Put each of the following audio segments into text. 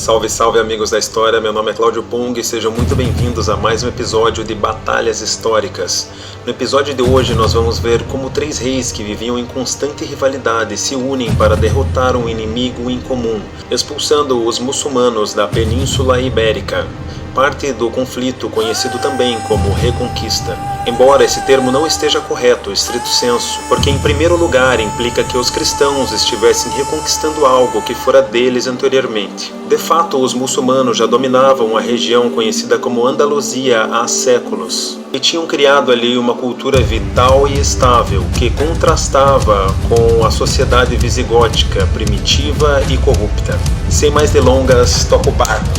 Salve, salve amigos da história, meu nome é Cláudio Pung e sejam muito bem-vindos a mais um episódio de Batalhas Históricas. No episódio de hoje nós vamos ver como três reis que viviam em constante rivalidade se unem para derrotar um inimigo em comum, expulsando os muçulmanos da Península Ibérica. Parte do conflito conhecido também como Reconquista. Embora esse termo não esteja correto, estrito sensu, porque em primeiro lugar implica que os cristãos estivessem reconquistando algo que fora deles anteriormente. De fato, os muçulmanos já dominavam a região conhecida como Andaluzia há séculos e tinham criado ali uma cultura vital e estável que contrastava com a sociedade visigótica primitiva e corrupta. Sem mais delongas, toca o barco.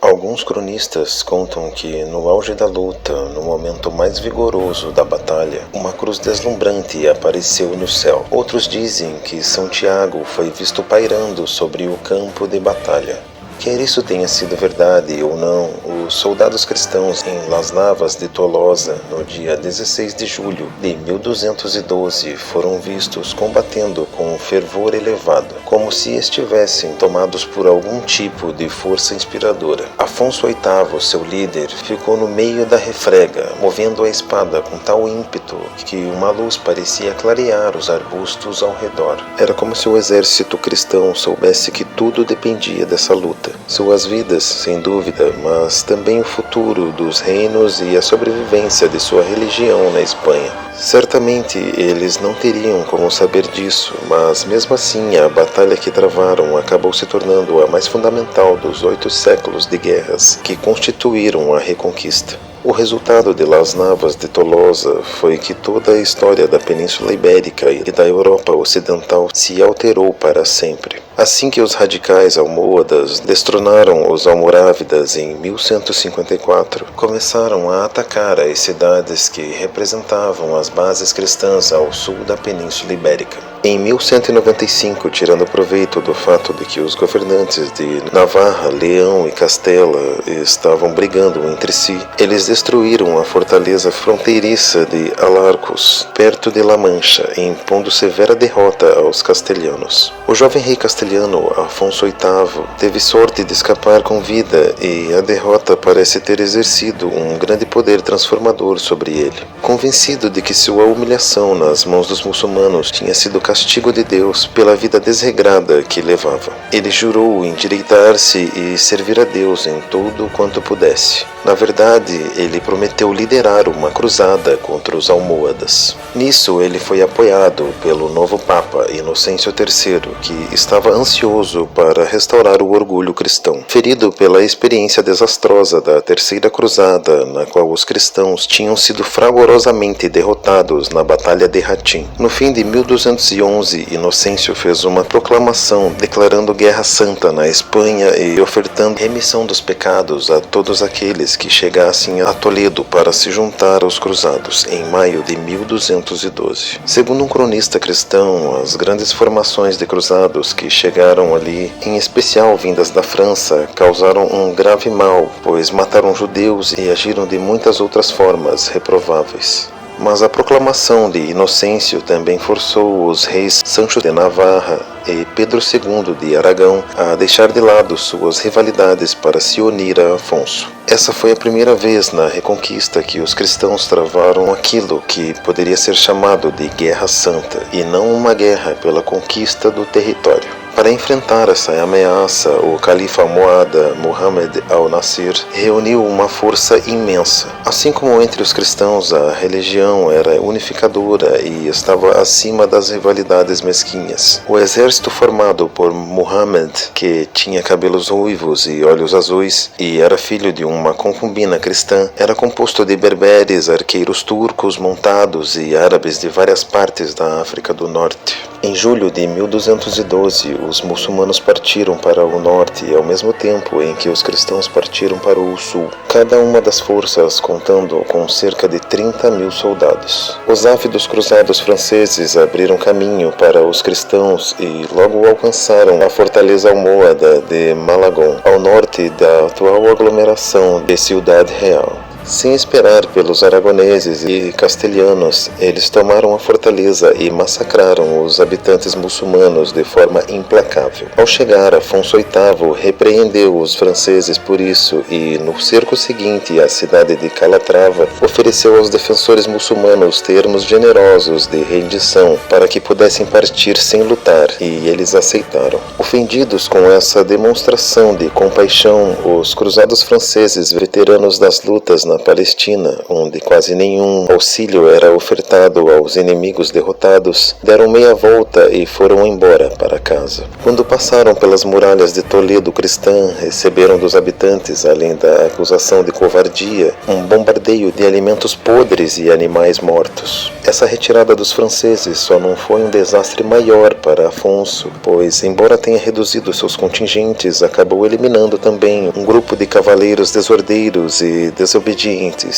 Alguns cronistas contam que, no auge da luta, no momento mais vigoroso da batalha, uma cruz deslumbrante apareceu no céu. Outros dizem que São Tiago foi visto pairando sobre o campo de batalha. Quer isso tenha sido verdade ou não, os soldados cristãos em Las Navas de Tolosa, no dia 16 de julho de 1212, foram vistos combatendo com um fervor elevado, como se estivessem tomados por algum tipo de força inspiradora. Afonso VIII, seu líder, ficou no meio da refrega, movendo a espada com tal ímpeto que uma luz parecia clarear os arbustos ao redor. Era como se o exército cristão soubesse que tudo dependia dessa luta. Suas vidas, sem dúvida, mas também o futuro dos reinos e a sobrevivência de sua religião na Espanha. Certamente eles não teriam como saber disso, mas mesmo assim a batalha que travaram acabou se tornando a mais fundamental dos 8 séculos de guerras que constituíram a Reconquista. O resultado de Las Navas de Tolosa foi que toda a história da Península Ibérica e da Europa Ocidental se alterou para sempre. Assim que os radicais almohadas destronaram os almorávidas em 1154, começaram a atacar as cidades que representavam as bases cristãs ao sul da Península Ibérica. Em 1195, tirando proveito do fato de que os governantes de Navarra, Leão e Castela estavam brigando entre si, eles destruíram a fortaleza fronteiriça de Alarcos, perto de La Mancha, impondo severa derrota aos castelhanos. O jovem rei castelhano Afonso VIII teve sorte de escapar com vida e a derrota parece ter exercido um grande poder transformador sobre ele. Convencido de que sua humilhação nas mãos dos muçulmanos tinha sido castigo de Deus pela vida desregrada que levava, ele jurou endireitar-se e servir a Deus em tudo quanto pudesse. Na verdade, ele prometeu liderar uma cruzada contra os almohadas. Nisso, ele foi apoiado pelo novo Papa Inocêncio III, que estava ansioso para restaurar o orgulho cristão, ferido pela experiência desastrosa da Terceira Cruzada, na qual os cristãos tinham sido fragorosamente derrotados na Batalha de Hattin. No fim de 1211, Inocêncio fez uma proclamação declarando guerra santa na Espanha e ofertando remissão dos pecados a todos aqueles que chegassem a Toledo para se juntar aos cruzados em maio de 1212. Segundo um cronista cristão, as grandes formações de cruzados que chegaram ali, em especial vindas da França, causaram um grave mal, pois mataram judeus e agiram de muitas outras formas reprováveis. Mas a proclamação de Inocêncio também forçou os reis Sancho de Navarra e Pedro II de Aragão a deixar de lado suas rivalidades para se unir a Afonso. Essa foi a primeira vez na Reconquista que os cristãos travaram aquilo que poderia ser chamado de Guerra Santa, e não uma guerra pela conquista do território. Para enfrentar essa ameaça, o califa almohada Muhammad al-Nasir reuniu uma força imensa. Assim como entre os cristãos, a religião era unificadora e estava acima das rivalidades mesquinhas. O exército formado por Muhammad, que tinha cabelos ruivos e olhos azuis, e era filho de uma concubina cristã, era composto de berberes, arqueiros turcos montados e árabes de várias partes da África do Norte. Em julho de 1212, os muçulmanos partiram para o norte ao mesmo tempo em que os cristãos partiram para o sul, cada uma das forças contando com cerca de 30.000 soldados. Os ávidos cruzados franceses abriram caminho para os cristãos e logo alcançaram a fortaleza almohada de Malagon, ao norte da atual aglomeração de Ciudad Real. Sem esperar pelos aragoneses e castelhanos, eles tomaram a fortaleza e massacraram os habitantes muçulmanos de forma implacável. Ao chegar, Afonso VIII repreendeu os franceses por isso e, no cerco seguinte à cidade de Calatrava, ofereceu aos defensores muçulmanos termos generosos de rendição para que pudessem partir sem lutar, e eles aceitaram. Ofendidos com essa demonstração de compaixão, os cruzados franceses, veteranos das lutas na Palestina, onde quase nenhum auxílio era ofertado aos inimigos derrotados, deram meia volta e foram embora para casa. Quando passaram pelas muralhas de Toledo cristã, receberam dos habitantes, além da acusação de covardia, um bombardeio de alimentos podres e animais mortos. Essa retirada dos franceses só não foi um desastre maior para Afonso, pois, embora tenha reduzido seus contingentes, acabou eliminando também um grupo de cavaleiros desordeiros e desobedientes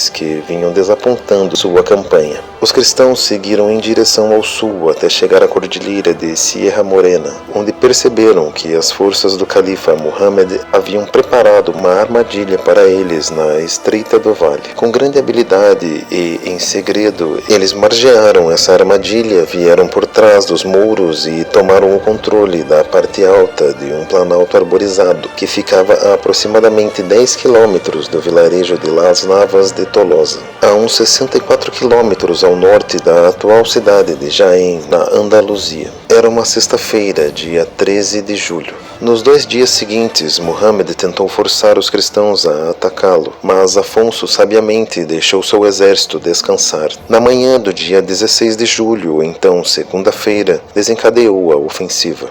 que vinham desapontando sua campanha. Os cristãos seguiram em direção ao sul até chegar à cordilheira de Sierra Morena, onde perceberam que as forças do califa Muhammad haviam preparado uma armadilha para eles na estreita do vale. Com grande habilidade e em segredo, eles margearam essa armadilha, vieram por trás dos muros e tomaram o controle da parte alta de um planalto arborizado que ficava a aproximadamente 10 quilômetros do vilarejo de Las Navas de Tolosa, a uns 64 quilômetros ao norte da atual cidade de Jaén, na Andaluzia. Era uma sexta-feira, dia 13 de julho. Nos 2 dias seguintes, Muhammad tentou forçar os cristãos a atacá-lo, mas Afonso sabiamente deixou seu exército descansar. Na manhã do dia 16 de julho, então segunda-feira, desencadeou a ofensiva.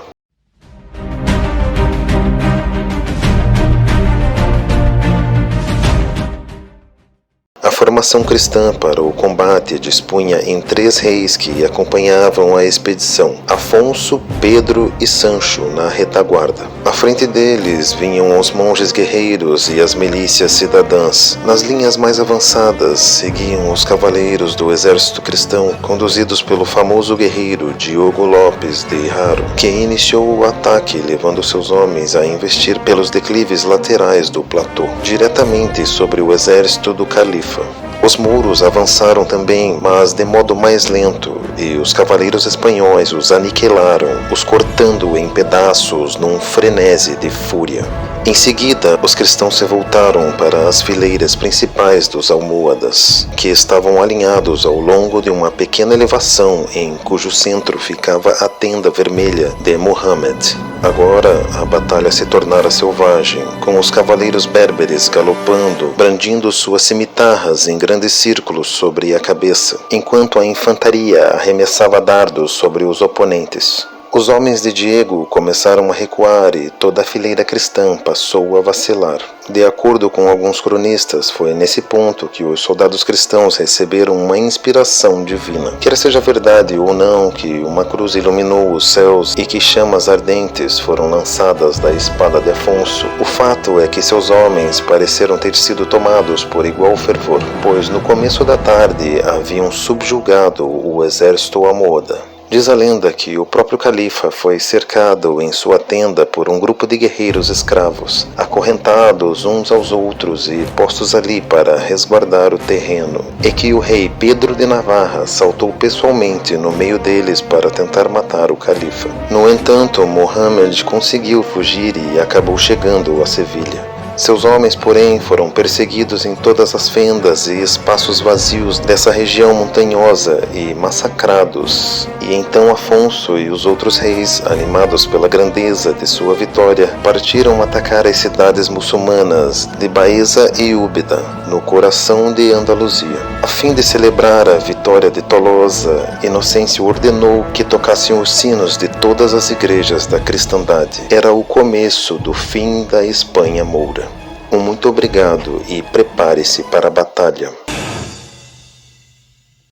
A formação cristã para o combate dispunha em 3 reis que acompanhavam a expedição: Afonso, Pedro e Sancho na retaguarda. À frente deles vinham os monges guerreiros e as milícias cidadãs. Nas linhas mais avançadas seguiam os cavaleiros do exército cristão, conduzidos pelo famoso guerreiro Diogo Lopes de Haro, que iniciou o ataque levando seus homens a investir pelos declives laterais do platô, diretamente sobre o exército do califa. Os mouros avançaram também, mas de modo mais lento, e os cavaleiros espanhóis os aniquilaram, os cortando em pedaços num frenesi de fúria. Em seguida, os cristãos se voltaram para as fileiras principais dos almohadas, que estavam alinhados ao longo de uma pequena elevação em cujo centro ficava a tenda vermelha de Muhammad. Agora, a batalha se tornara selvagem, com os cavaleiros berberes galopando, brandindo suas cimitarras em grandes círculos sobre a cabeça, enquanto a infantaria arremessava dardos sobre os oponentes. Os homens de Diego começaram a recuar e toda a fileira cristã passou a vacilar. De acordo com alguns cronistas, foi nesse ponto que os soldados cristãos receberam uma inspiração divina. Quer seja verdade ou não que uma cruz iluminou os céus e que chamas ardentes foram lançadas da espada de Afonso, o fato é que seus homens pareceram ter sido tomados por igual fervor, pois no começo da tarde haviam subjugado o exército almohada. Diz a lenda que o próprio califa foi cercado em sua tenda por um grupo de guerreiros escravos, acorrentados uns aos outros e postos ali para resguardar o terreno, e que o rei Pedro de Navarra saltou pessoalmente no meio deles para tentar matar o califa. No entanto, Muhammad conseguiu fugir e acabou chegando a Sevilha. Seus homens, porém, foram perseguidos em todas as fendas e espaços vazios dessa região montanhosa e massacrados. E então Afonso e os outros reis, animados pela grandeza de sua vitória, partiram atacar as cidades muçulmanas de Baeza e Úbeda, no coração de Andaluzia. A fim de celebrar a vitória de Tolosa, Inocêncio ordenou que tocassem os sinos de todas as igrejas da cristandade. Era o começo do fim da Espanha moura. Muito obrigado e prepare-se para a batalha.